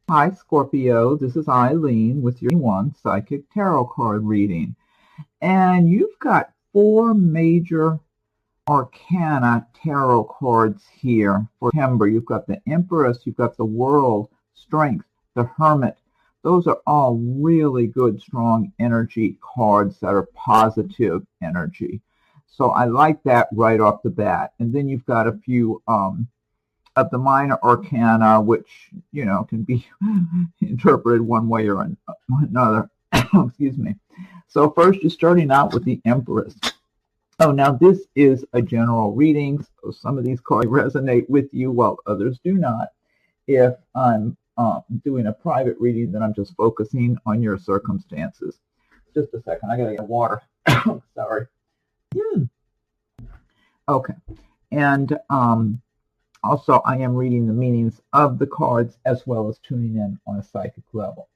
Hi, Scorpio. This is Eileen with your one psychic tarot card reading. And you've got four major arcana tarot cards here for September. You've got the Empress, you've got the World, Strength, the Hermit. Those are all really good, strong energy cards that are positive energy. So I like that right off the bat. And then you've got a few of the minor arcana, which, can be interpreted one way or another. Excuse me. So first, you're starting out with the Empress. Oh, now this is a general reading, so some of these cards resonate with you while others do not. If I'm doing a private reading, then I'm just focusing on your circumstances. Just a second, I gotta get water. Sorry. Okay. And also, I am reading the meanings of the cards as well as tuning in on a psychic level.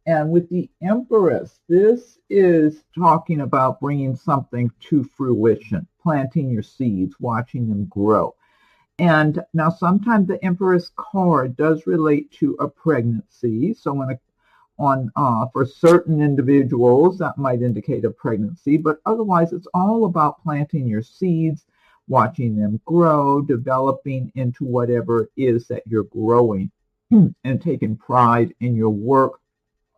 And with the Empress, this is talking about bringing something to fruition, planting your seeds, watching them grow. And now sometimes the Empress card does relate to a pregnancy. So for certain individuals, that might indicate a pregnancy, but otherwise it's all about planting your seeds, watching them grow, developing into whatever it is that you're growing, and taking pride in your work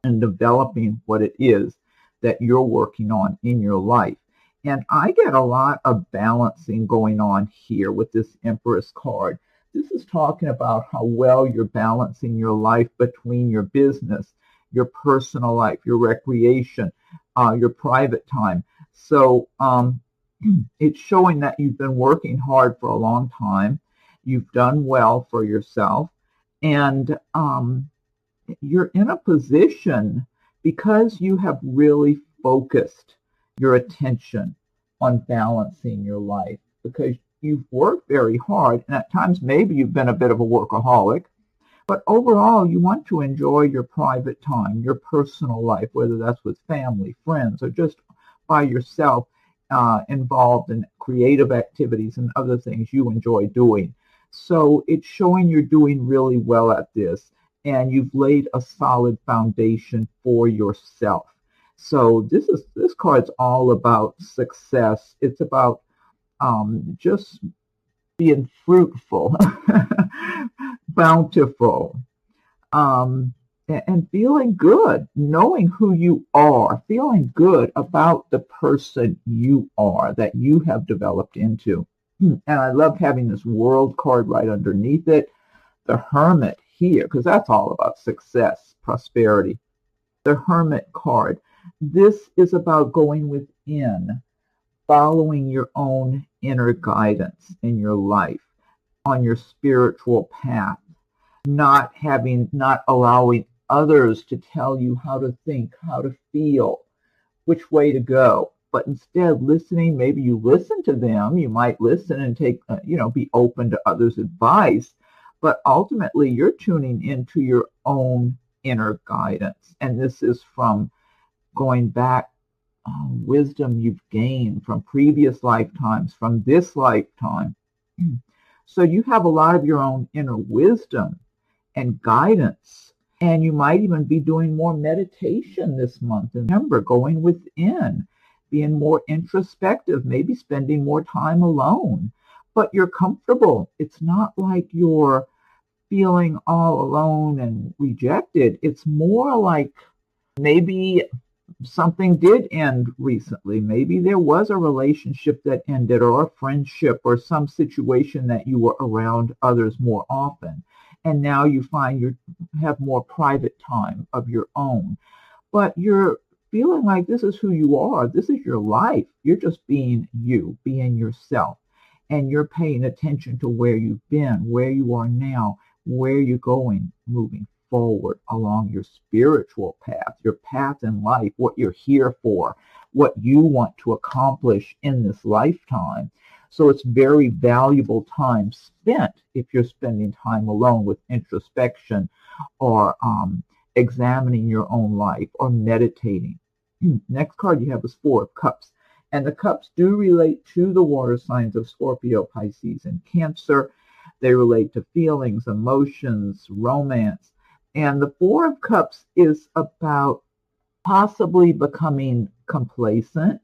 and developing what it is that you're working on in your life. And I get a lot of balancing going on here with this Empress card. This is talking about how well you're balancing your life between your business, your personal life, your recreation, your private time. So it's showing that you've been working hard for a long time. You've done well for yourself. And you're in a position because you have really focused your attention on balancing your life, because you've worked very hard. And at times, maybe you've been a bit of a workaholic. But overall, you want to enjoy your private time, your personal life, whether that's with family, friends, or just by yourself, involved in creative activities and other things you enjoy doing. So it's showing you're doing really well at this, and you've laid a solid foundation for yourself. So this card's all about success. It's about just being fruitful, bountiful, and feeling good, knowing who you are, feeling good about the person you are that you have developed into. And I love having this World card right underneath it, the Hermit here, because that's all about success, prosperity. The Hermit card. This is about going within, following your own inner guidance in your life, on your spiritual path, not allowing others to tell you how to think, how to feel, which way to go, but instead listening. Maybe you listen to them. You might listen and take, be open to others' advice, but ultimately you're tuning into your own inner guidance. And this is from going back, wisdom you've gained from previous lifetimes, from this lifetime. So you have a lot of your own inner wisdom and guidance. And you might even be doing more meditation this month. And remember, going within, being more introspective, maybe spending more time alone. But you're comfortable. It's not like you're feeling all alone and rejected. It's more like maybe something did end recently. Maybe there was a relationship that ended, or a friendship, or some situation that you were around others more often. And now you find you have more private time of your own. But you're feeling like this is who you are. This is your life. You're just being you, being yourself. And you're paying attention to where you've been, where you are now, where you're going, moving forward along your spiritual path, your path in life, what you're here for, what you want to accomplish in this lifetime. So it's very valuable time spent if you're spending time alone with introspection, or examining your own life, or meditating. Next card you have is Four of Cups. And the cups do relate to the water signs of Scorpio, Pisces, and Cancer. They relate to feelings, emotions, romance. And the Four of Cups is about possibly becoming complacent.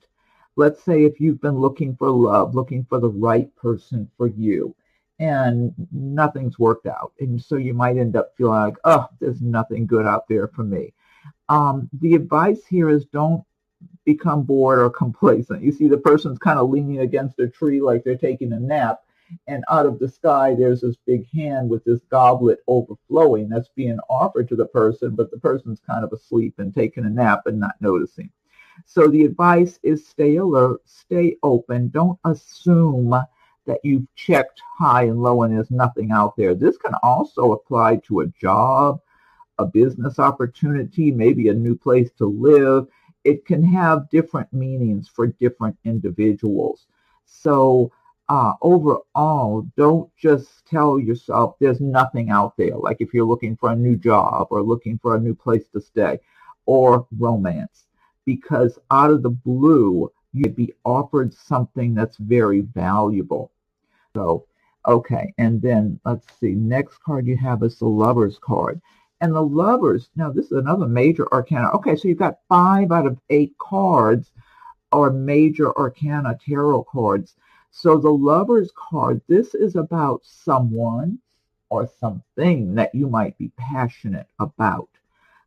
Let's say if you've been looking for love, looking for the right person for you, and nothing's worked out. And so you might end up feeling like, oh, there's nothing good out there for me. The advice here is don't become bored or complacent. You see the person's kind of leaning against a tree like they're taking a nap, and out of the sky there's this big hand with this goblet overflowing that's being offered to the person, but the person's kind of asleep and taking a nap and not noticing. So the advice is stay alert, stay open, don't assume that you've checked high and low and there's nothing out there. This can also apply to a job, a business opportunity, maybe a new place to live. It can have different meanings for different individuals. So overall, don't just tell yourself there's nothing out there. Like if you're looking for a new job or looking for a new place to stay or romance, because out of the blue, you'd be offered something that's very valuable. So, okay, and then let's see, next card you have is the Lover's card. And the Lovers, now this is another major arcana. Okay, so you've got 5 out of 8 cards are major arcana tarot cards. So the Lover's card, this is about someone or something that you might be passionate about.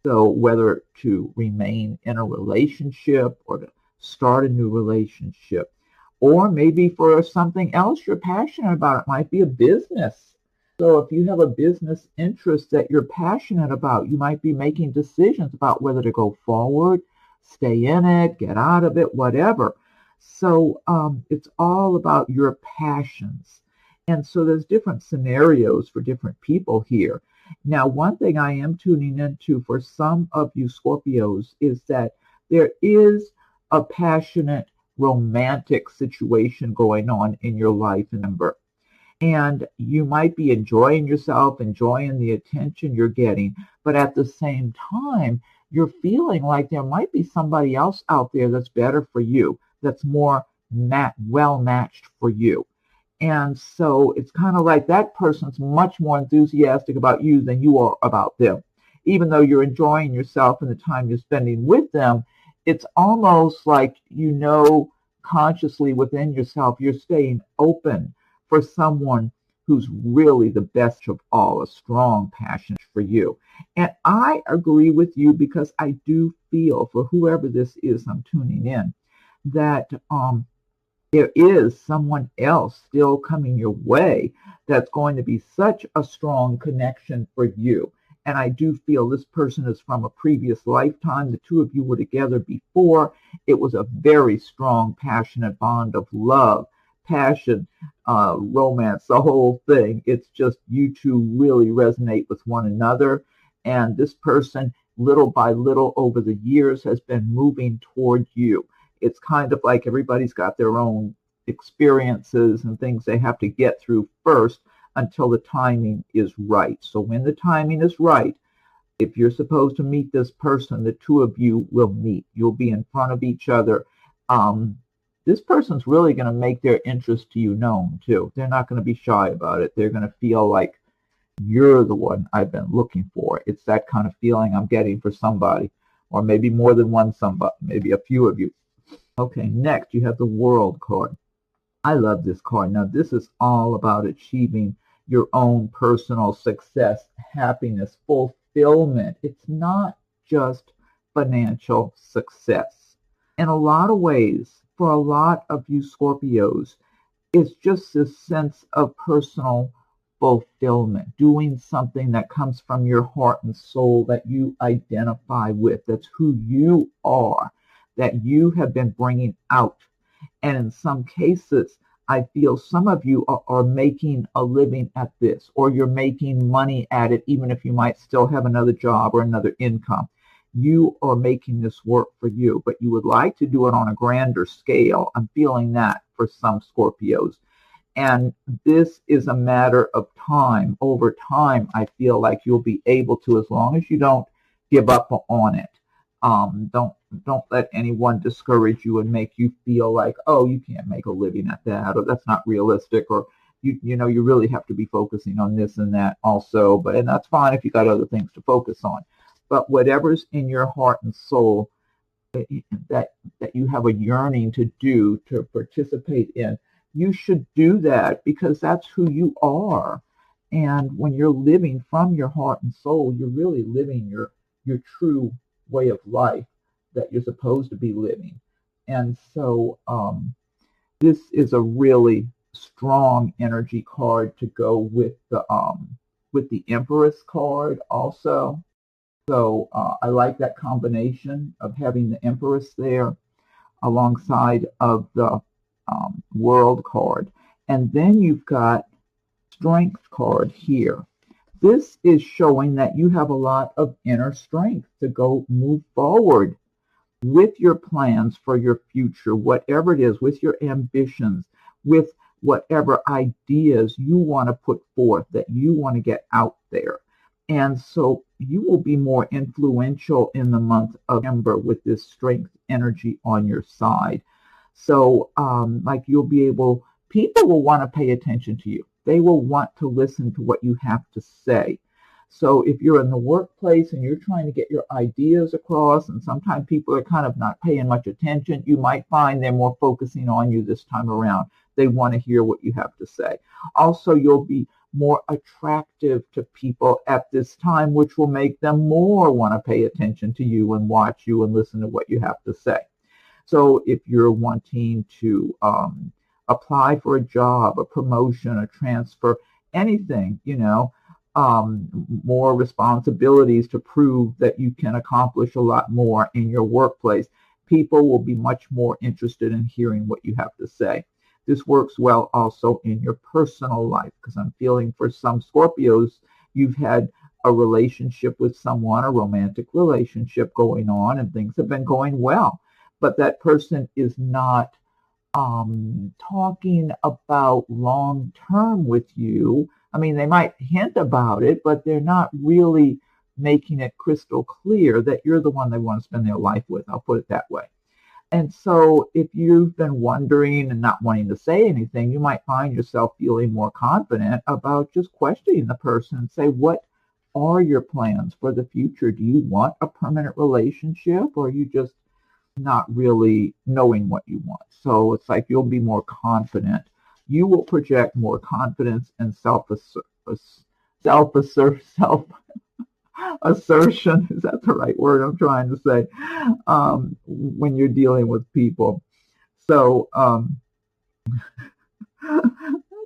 So whether to remain in a relationship or to start a new relationship, or maybe for something else you're passionate about. It might be a business. So if you have a business interest that you're passionate about, you might be making decisions about whether to go forward, stay in it, get out of it, whatever. So it's all about your passions. And so there's different scenarios for different people here. Now, one thing I am tuning into for some of you Scorpios is that there is a passionate romantic situation going on in your life, remember. And you might be enjoying yourself, enjoying the attention you're getting, but at the same time, you're feeling like there might be somebody else out there that's better for you, that's more well matched for you. And so it's kind of like that person's much more enthusiastic about you than you are about them. Even though you're enjoying yourself and the time you're spending with them, it's almost like, you know, consciously within yourself, you're staying open for someone who's really the best of all, a strong passion for you. And I agree with you because I do feel for whoever this is I'm tuning in, that there is someone else still coming your way that's going to be such a strong connection for you. And I do feel this person is from a previous lifetime. The two of you were together before. It was a very strong, passionate bond of love, passion, romance, the whole thing. It's just you two really resonate with one another. And this person, little by little over the years, has been moving toward you. It's kind of like everybody's got their own experiences and things they have to get through first until the timing is right. So when the timing is right, if you're supposed to meet this person, the two of you will meet. You'll be in front of each other. This person's really going to make their interest to you known, too. They're not going to be shy about it. They're going to feel like you're the one I've been looking for. It's that kind of feeling I'm getting for somebody, or maybe more than one somebody, maybe a few of you. Okay, next you have the World card. I love this card. Now, this is all about achieving your own personal success, happiness, fulfillment. It's not just financial success. In a lot of ways, for a lot of you Scorpios, it's just this sense of personal fulfillment, doing something that comes from your heart and soul that you identify with, that's who you are, that you have been bringing out. And in some cases, I feel some of you are making a living at this, or you're making money at it, even if you might still have another job or another income. You are making this work for you, but you would like to do it on a grander scale. I'm feeling that for some Scorpios. And this is a matter of time. Over time, I feel like you'll be able to, as long as you don't give up on it. Don't let anyone discourage you and make you feel like, oh, you can't make a living at that, or that's not realistic, or you really have to be focusing on this and that also, and that's fine if you got other things to focus on. But whatever's in your heart and soul that you have a yearning to do, to participate in, you should do that because that's who you are. And when you're living from your heart and soul, you're really living your true way of life that you're supposed to be living. And so this is a really strong energy card to go with the Empress card also. So I like that combination of having the Empress there alongside of the World card. And then you've got Strength card here. This is showing that you have a lot of inner strength to go move forward with your plans for your future, whatever it is, with your ambitions, with whatever ideas you want to put forth, that you want to get out there. And so you will be more influential in the month of September with this strength energy on your side. So like you'll be able, people will want to pay attention to you. They will want to listen to what you have to say. So if you're in the workplace and you're trying to get your ideas across, and sometimes people are kind of not paying much attention, you might find they're more focusing on you this time around. They want to hear what you have to say. Also, you'll be more attractive to people at this time, which will make them more want to pay attention to you and watch you and listen to what you have to say. So if you're wanting to apply for a job, a promotion, a transfer, anything, more responsibilities to prove that you can accomplish a lot more in your workplace, people will be much more interested in hearing what you have to say. This works well also in your personal life, because I'm feeling for some Scorpios, you've had a relationship with someone, a romantic relationship going on, and things have been going well. But that person is not talking about long-term with you. I mean, they might hint about it, but they're not really making it crystal clear that you're the one they want to spend their life with. I'll put it that way. And so if you've been wondering and not wanting to say anything, you might find yourself feeling more confident about just questioning the person and say, what are your plans for the future? Do you want a permanent relationship, or are you just not really knowing what you want? So it's like you'll be more confident. You will project more confidence and self-assertion, is that the right word I'm trying to say, when you're dealing with people. So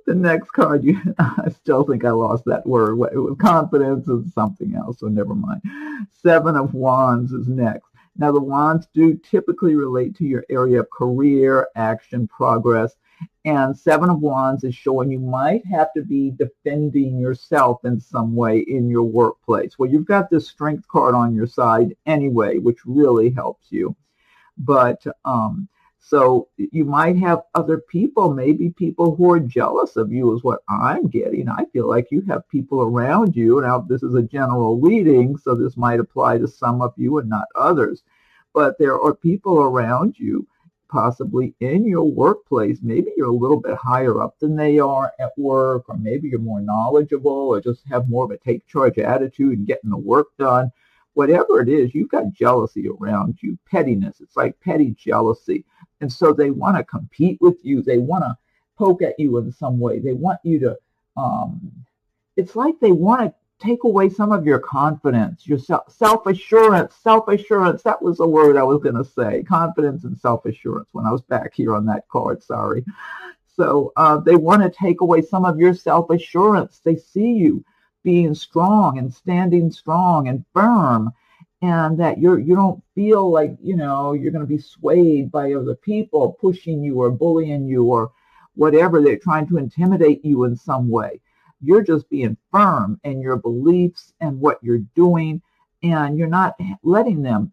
the next card, I still think I lost that word. It was confidence is something else, so never mind. Seven of Wands is next. Now, the wands do typically relate to your area of career, action, progress. And Seven of Wands is showing you might have to be defending yourself in some way in your workplace. Well, you've got this strength card on your side anyway, which really helps you. But so you might have other people, maybe people who are jealous of you is what I'm getting. I feel like you have people around you. Now, this is a general reading, so this might apply to some of you and not others. But there are people around you, possibly in your workplace. Maybe you're a little bit higher up than they are at work, or maybe you're more knowledgeable, or just have more of a take charge attitude and getting the work done. Whatever it is, you've got jealousy around you, pettiness. It's like petty jealousy. And so they want to compete with you. They want to poke at you in some way. They want you to, it's like they want to take away some of your confidence, your self-assurance. Self-assurance, that was the word I was going to say. Confidence and self-assurance when I was back here on that card, sorry. So they want to take away some of your self-assurance. They see you being strong and standing strong and firm, and that you don't feel like, you're going to be swayed by other people pushing you or bullying you or whatever. They're trying to intimidate you in some way. You're just being firm in your beliefs and what you're doing, and you're not letting them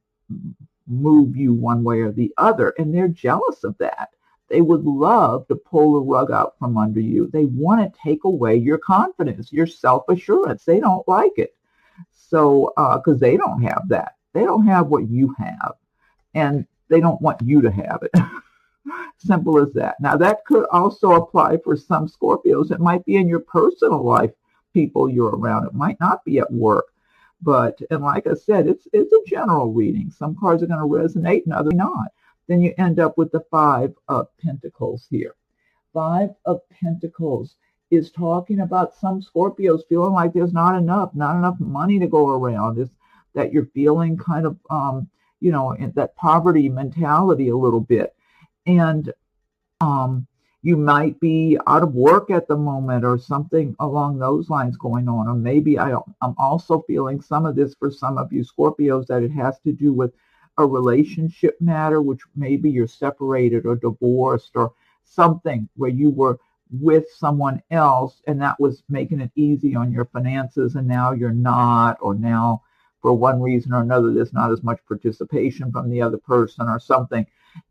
move you one way or the other, and they're jealous of that. They would love to pull the rug out from under you. They want to take away your confidence, your self-assurance. They don't like it. So, because they don't have that. They don't have what you have, and they don't want you to have it. Simple as that. Now, that could also apply for some Scorpios. It might be in your personal life, people you're around. It might not be at work. But, and like I said, it's a general reading. Some cards are going to resonate and others not. Then you end up with the Five of Pentacles here. Five of Pentacles is talking about some Scorpios feeling like there's not enough money to go around. It's that you're feeling kind of, you know, in that poverty mentality a little bit. And you might be out of work at the moment or something along those lines going on. Or maybe I'm also feeling some of this for some of you Scorpios, that it has to do with a relationship matter, which maybe you're separated or divorced or something where you were with someone else and that was making it easy on your finances, and now you're not, or now for one reason or another there's not as much participation from the other person or something,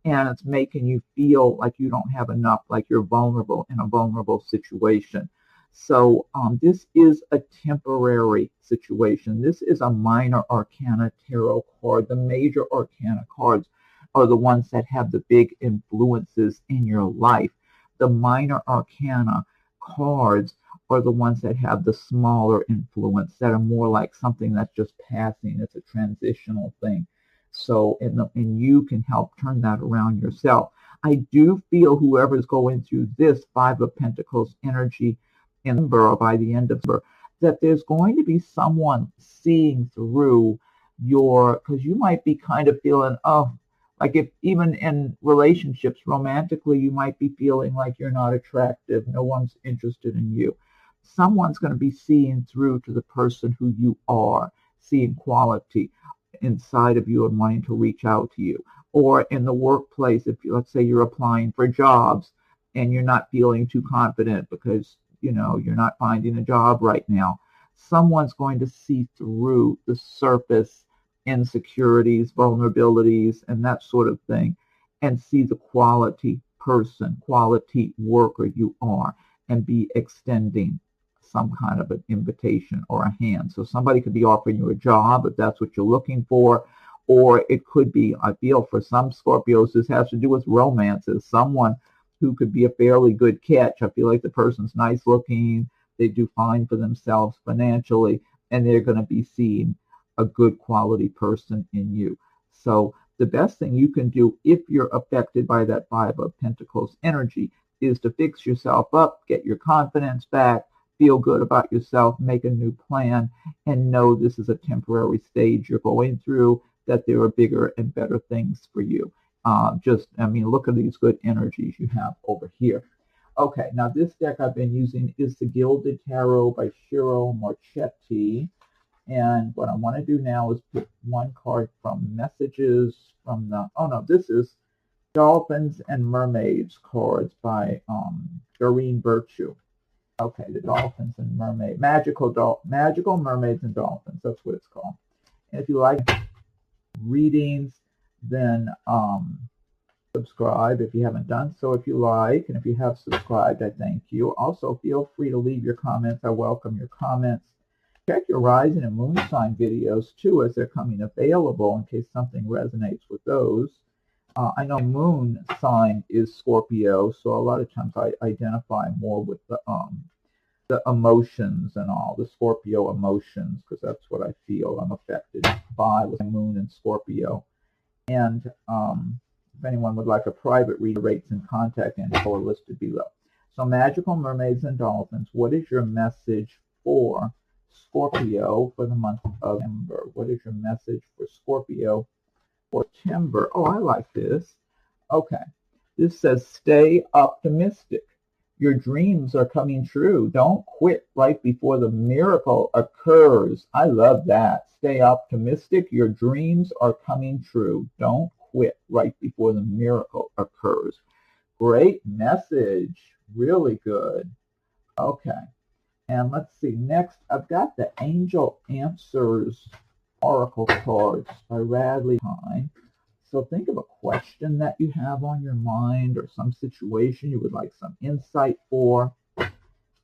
and it's making you feel like you don't have enough, like you're vulnerable in a vulnerable situation. So this is a temporary situation. This is a minor arcana tarot card. The major arcana cards are the ones that have the big influences in your life. The minor arcana cards are the ones that have the smaller influence, that are more like something that's just passing. It's a transitional thing. So, and you can help turn that around yourself. I do feel whoever's going through this Five of Pentacles energy in by the end of that there's going to be someone seeing through your, because you might be kind of feeling, oh, like if even in relationships romantically, you might be feeling like you're not attractive, no one's interested in you. Someone's going to be seeing through to the person who you are, seeing quality inside of you and wanting to reach out to you. Or in the workplace, if you, let's say you're applying for jobs and you're not feeling too confident because you know you're not finding a job right now, someone's going to see through the surface insecurities, vulnerabilities, and that sort of thing, and see the quality person, quality worker you are, and be extending some kind of an invitation or a hand. So somebody could be offering you a job if that's what you're looking for, or it could be, I feel for some Scorpios, this has to do with romances. Someone who could be a fairly good catch. I feel like the person's nice looking, they do fine for themselves financially, and they're going to be seeing a good quality person in you. So the best thing you can do if you're affected by that Five of Pentacles energy is to fix yourself up, get your confidence back, feel good about yourself, make a new plan, and know this is a temporary stage you're going through, that there are bigger and better things for you. Look at these good energies you have over here. Okay, now this deck I've been using is the Gilded Tarot by Shiro Marchetti. And what I want to do now is put one card from Messages from the, this is Dolphins and Mermaids cards by Doreen Virtue. Okay, the Dolphins and Mermaids, Magical Mermaids and Dolphins, that's what it's called. And if you like readings, then subscribe if you haven't done so, if you like, and if you have subscribed, I thank you. Also, feel free to leave your comments. I welcome your comments. Check your rising and moon sign videos too, as they're coming available, in case something resonates with those. I know moon sign is Scorpio, so a lot of times I identify more with the emotions and all, the Scorpio emotions, because that's what I feel I'm affected by with moon and Scorpio. And if anyone would like a private read, rates and contact info are listed below. So Magical Mermaids and Dolphins, what is your message for Scorpio for the month of September? What is your message for Scorpio for September? Oh, I like this. Okay. This says, stay optimistic. Your dreams are coming true. Don't quit right before the miracle occurs. I love that. Stay optimistic. Your dreams are coming true. Don't quit right before the miracle occurs. Great message. Really good. Okay. And let's see. Next, I've got the Angel Answers Oracle cards by Radley Hine. So think of a question that you have on your mind or some situation you would like some insight for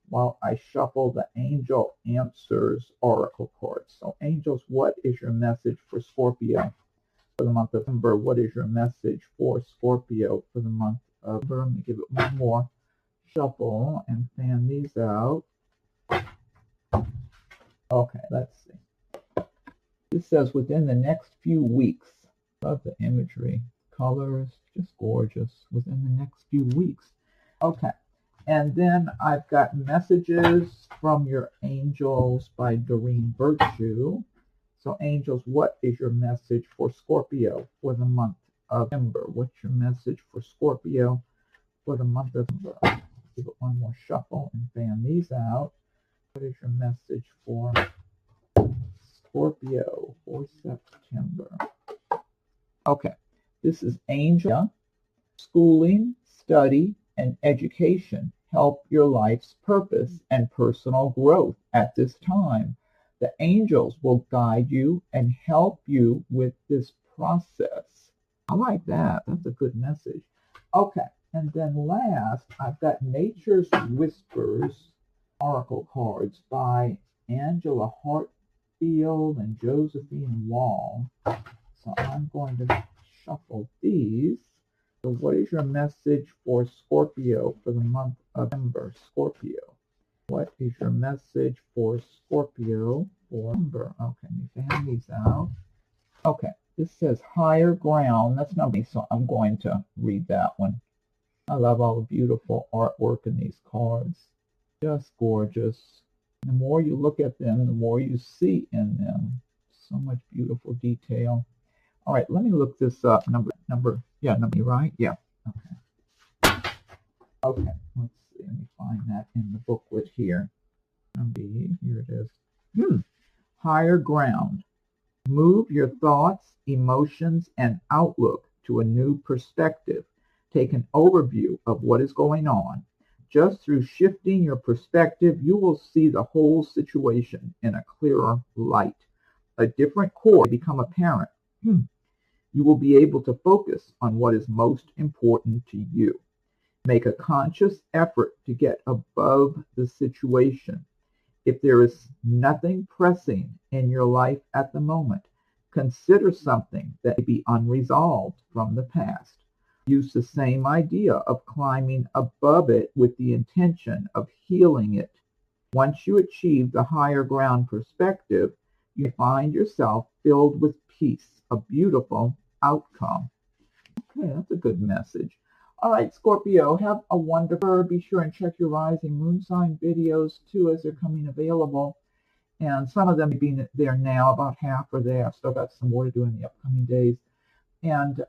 while I shuffle the Angel Answers Oracle cards. So angels, what is your message for Scorpio for the month of September? What is your message for Scorpio for the month of, let me give it one more shuffle and fan these out. Okay, let's see. This says within the next few weeks. Love the imagery. Colors, just gorgeous. Within the next few weeks. Okay. And then I've got Messages from Your Angels by Doreen Virtue. So angels, what is your message for Scorpio for the month of November? What's your message for Scorpio for the month of November? Give it one more shuffle and fan these out. What is your message for Scorpio for September? Okay, this is Angel. Schooling, study, and education help your life's purpose and personal growth at this time. The angels will guide you and help you with this process. I like that. That's a good message. Okay, and then last, I've got Nature's Whispers Oracle cards by Angela Hartfield and Josephine Wall. So I'm going to shuffle these. So what is your message for Scorpio for the month of November? Scorpio. What is your message for Scorpio for November? Okay, let me fan these out. Okay, this says higher ground. That's not me, so I'm going to read that one. I love all the beautiful artwork in these cards. Just gorgeous. The more you look at them, the more you see in them. So much beautiful detail. All right, let me look this up. Number, right? Yeah. Okay. Okay, let's see. Let me find that in the booklet here. Here it is. Higher ground. Move your thoughts, emotions, and outlook to a new perspective. Take an overview of what is going on. Just through shifting your perspective, you will see the whole situation in a clearer light. A different core will become apparent. You will be able to focus on what is most important to you. Make a conscious effort to get above the situation. If there is nothing pressing in your life at the moment, consider something that may be unresolved from the past. Use the same idea of climbing above it with the intention of healing it. Once you achieve the higher ground perspective, you find yourself filled with peace, a beautiful outcome. Okay, that's a good message. All right, Scorpio, have a wonderful. Be sure and check your rising moon sign videos too as they're coming available. And some of them may be there now, about half are there. I've still got some more to do in the upcoming days. And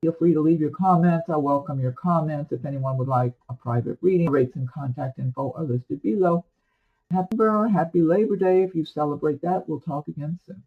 feel free to leave your comments. I welcome your comments. If anyone would like a private reading, rates and contact info are listed below. Happy Labor Day if you celebrate that. We'll talk again soon.